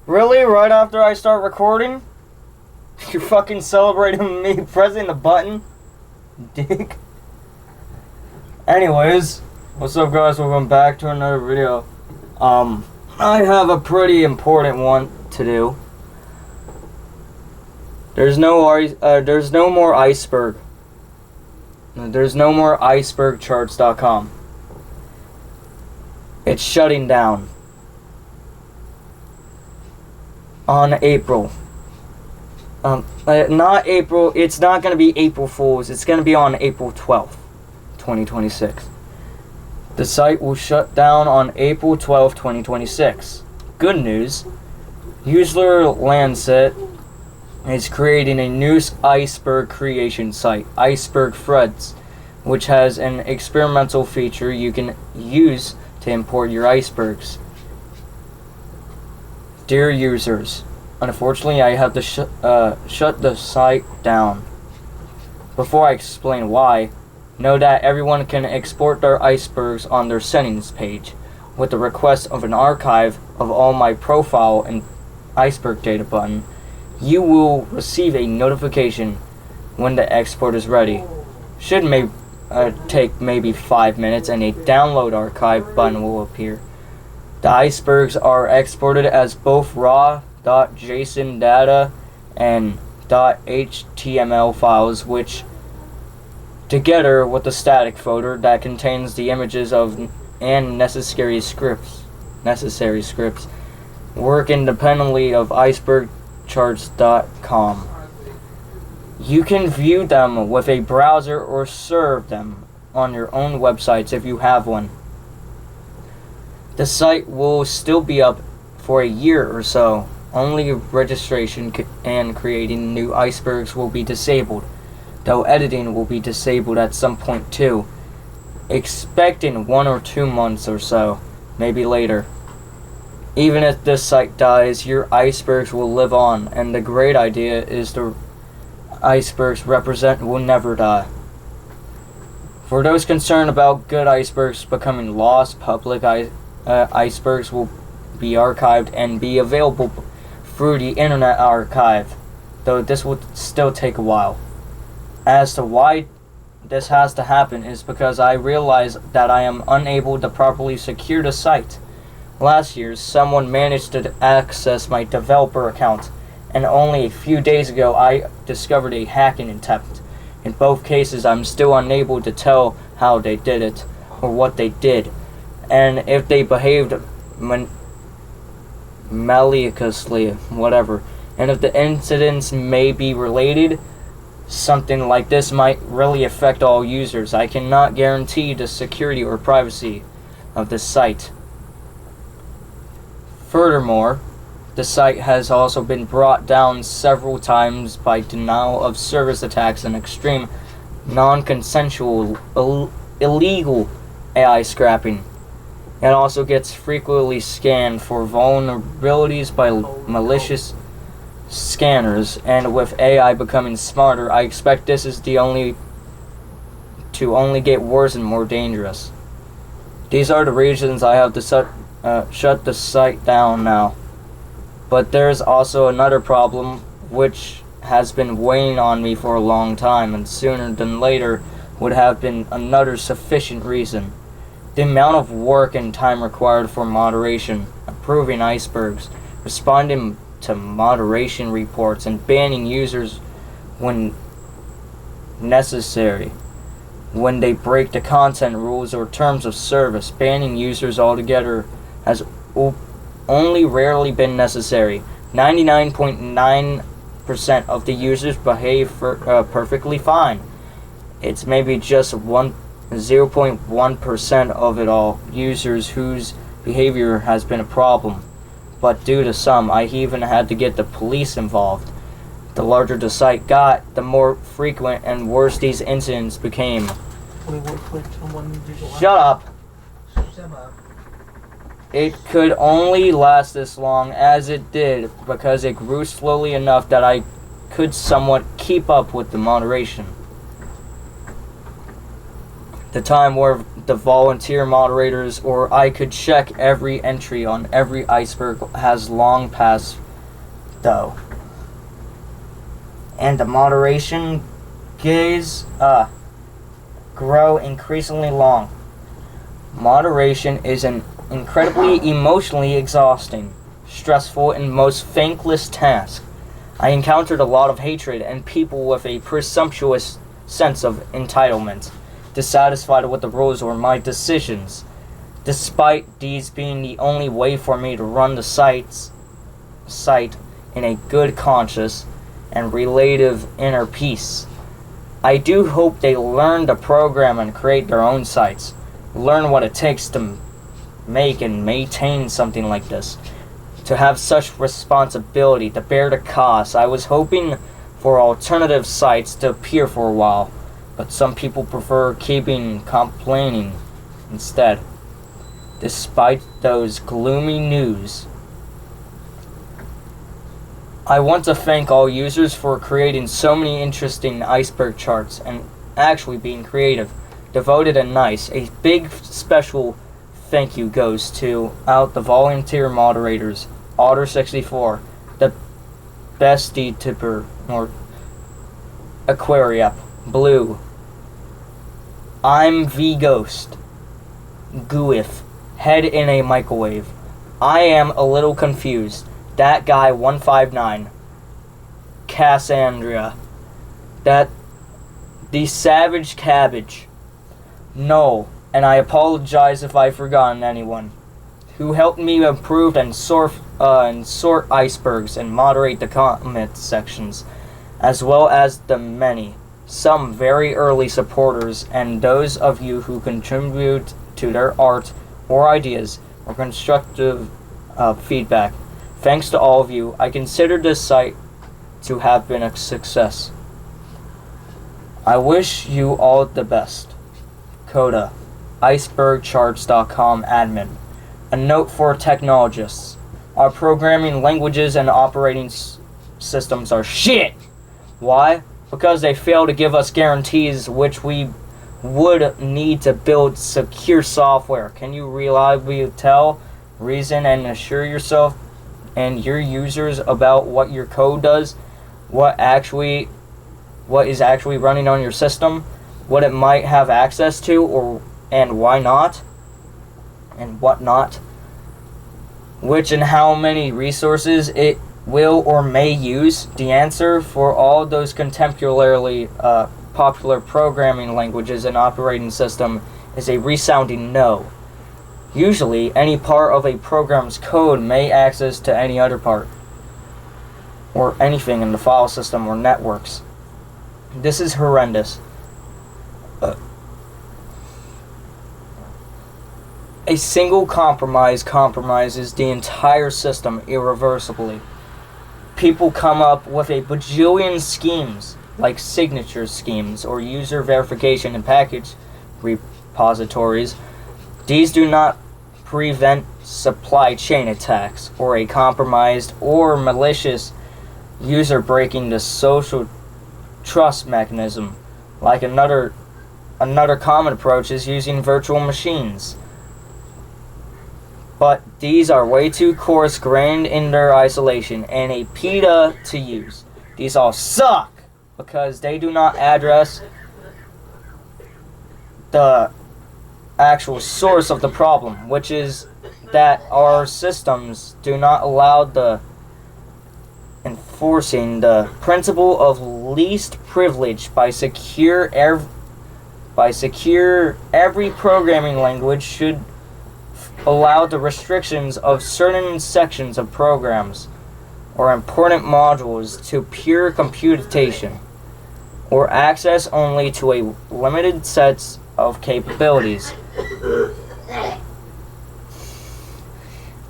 Really? Right after I start recording? You're fucking celebrating me pressing the button? Dick. Anyways, what's up guys? Welcome back to another video. I have a pretty important one to do. There's no more iceberg. There's no more icebergcharts.com. It's shutting down on April. Not April. It's not going to be April Fools. It's going to be on April 12th, 2026. The site will shut down on April 12th, 2026. Good news. User Lancet is creating a new iceberg creation site, Iceberg Threads, which has an experimental feature you can use to import your icebergs. Dear users, unfortunately I have to shut the site down. Before I explain why, know that everyone can export their icebergs on their settings page with the request of an archive of all my profile and iceberg data button. You will receive a notification when the export is ready. Should take maybe 5 minutes and a download archive button will appear. The icebergs are exported as both raw.json data and .html files, which together with the static folder that contains the images of and necessary scripts work independently of icebergcharts.com. You can view them with a browser or serve them on your own websites if you have one. The site will still be up for a year or so. Only registration and creating new icebergs will be disabled, though editing will be disabled at some point too. Expect in 1 or 2 months or so, maybe later. Even if this site dies, your icebergs will live on, and the great idea is the icebergs will never die. For those concerned about good icebergs becoming lost, public icebergs will be archived and be available through the Internet Archive, though this will still take a while. As to why this has to happen is because I realize that I am unable to properly secure the site. Last year, someone managed to access my developer account, and only a few days ago I discovered a hacking attempt. In both cases, I'm still unable to tell how they did it, or what they did, and if they behaved maliciously, whatever. And if the incidents may be related, something like this might really affect all users. I cannot guarantee the security or privacy of the site. Furthermore, the site has also been brought down several times by denial of service attacks and extreme, non-consensual, illegal AI scrapping. It also gets frequently scanned for vulnerabilities by malicious scanners, and with AI becoming smarter, I expect this is to only get worse and more dangerous. These are the reasons I have to shut the site down now. But there's also another problem which has been weighing on me for a long time, and sooner than later would have been another sufficient reason. The amount of work and time required for moderation, approving icebergs, responding to moderation reports, and banning users when necessary. When they break the content rules or terms of service, banning users altogether has only rarely been necessary. 99.9% of the users behave perfectly fine. It's maybe just 0.1% of it all users whose behavior has been a problem. But due to some, I even had to get the police involved. The larger the site got, the more frequent and worse these incidents became. Shut up! It could only last this long as it did because it grew slowly enough that I could somewhat keep up with the moderation. The time the volunteer moderators, or I could check every entry on every iceberg has long passed, though. And the moderation gaze grow increasingly long. Moderation is an incredibly emotionally exhausting, stressful, and most thankless task. I encountered a lot of hatred and people with a presumptuous sense of entitlement, dissatisfied with the rules or my decisions, despite these being the only way for me to run the site in a good conscience and relative inner peace. I do hope they learn to program and create their own sites, learn what it takes to make and maintain something like this, to have such responsibility, to bear the cost. I was hoping for alternative sites to appear for a while, but some people prefer keeping complaining instead. Despite those gloomy news, I want to thank all users for creating so many interesting iceberg charts and actually being creative, devoted, and nice. A big special thank you goes to the volunteer moderators, Otter64, the Bestie Tipper, or Aquariup, Blue, I'm V-Ghost, Gooif, Head in a Microwave, I am a little confused, That Guy 159, Cassandra, The Savage Cabbage, Null, and I apologize if I've forgotten anyone, who helped me improve and sort icebergs and moderate the comment sections, as well as the many, some very early supporters, and those of you who contribute to their art or ideas or constructive feedback. Thanks to all of you, I consider this site to have been a success. I wish you all the best. Coda, icebergcharts.com admin. A note for technologists. Our programming languages and operating systems are shit! Why? Because they fail to give us guarantees which we would need to build secure software. Can you reliably tell, reason, and assure yourself and your users about what your code does, what is actually running on your system, what it might have access to, and why not, and what not, which and how many resources it will or may use? The answer for all those contemporarily popular programming languages and operating system is a resounding no. Usually, any part of a program's code may access to any other part, or anything in the file system or networks. This is horrendous. A single compromise compromises the entire system irreversibly. People come up with a bajillion schemes, like signature schemes or user verification in package repositories. These do not prevent supply chain attacks or a compromised or malicious user breaking the social trust mechanism. Like another common approach is using virtual machines. But these are way too coarse-grained in their isolation and a PETA to use. These all suck because they do not address the actual source of the problem, which is that our systems do not allow the enforcing the principle of least privilege by secure every programming language should allow the restrictions of certain sections of programs or important modules to pure computation or access only to a limited set of capabilities.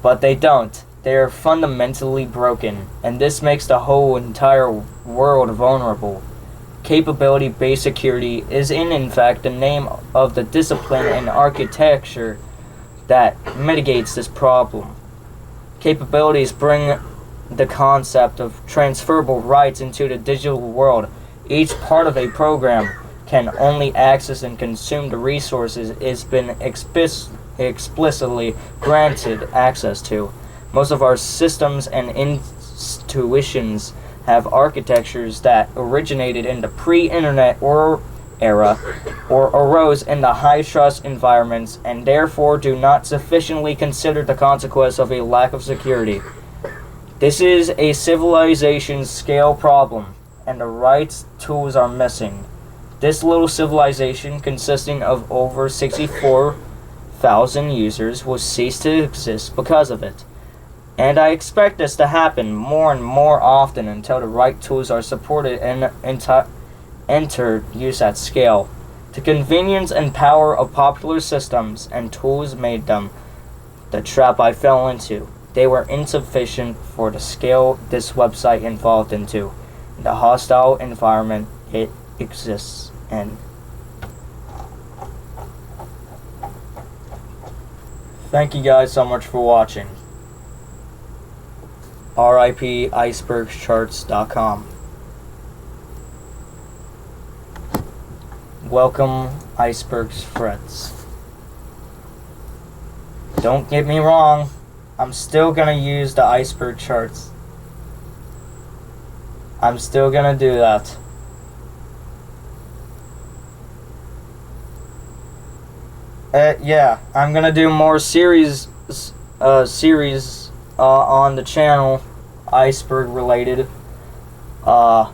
But they don't. They are fundamentally broken, and this makes the whole entire world vulnerable. Capability-based security is in fact the name of the discipline and architecture that mitigates this problem. Capabilities bring the concept of transferable rights into the digital world. Each part of a program can only access and consume the resources it's been explicitly granted access to. Most of our systems and institutions have architectures that originated in the pre-internet era or arose in the high-trust environments and therefore do not sufficiently consider the consequence of a lack of security. This is a civilization scale problem, and the right tools are missing. This little civilization, consisting of over 64,000 users, will cease to exist because of it. And I expect this to happen more and more often until the right tools are supported and entered use at scale. The convenience and power of popular systems and tools made them the trap I fell into. They were insufficient for the scale this website involved into, the hostile environment it exists in. Thank you guys so much for watching. RIP icebergcharts.com. Welcome, Iceberg's friends. Don't get me wrong, I'm still gonna use the iceberg charts. I'm still gonna do that. Yeah, I'm gonna do more series on the channel, iceberg related. Yeah.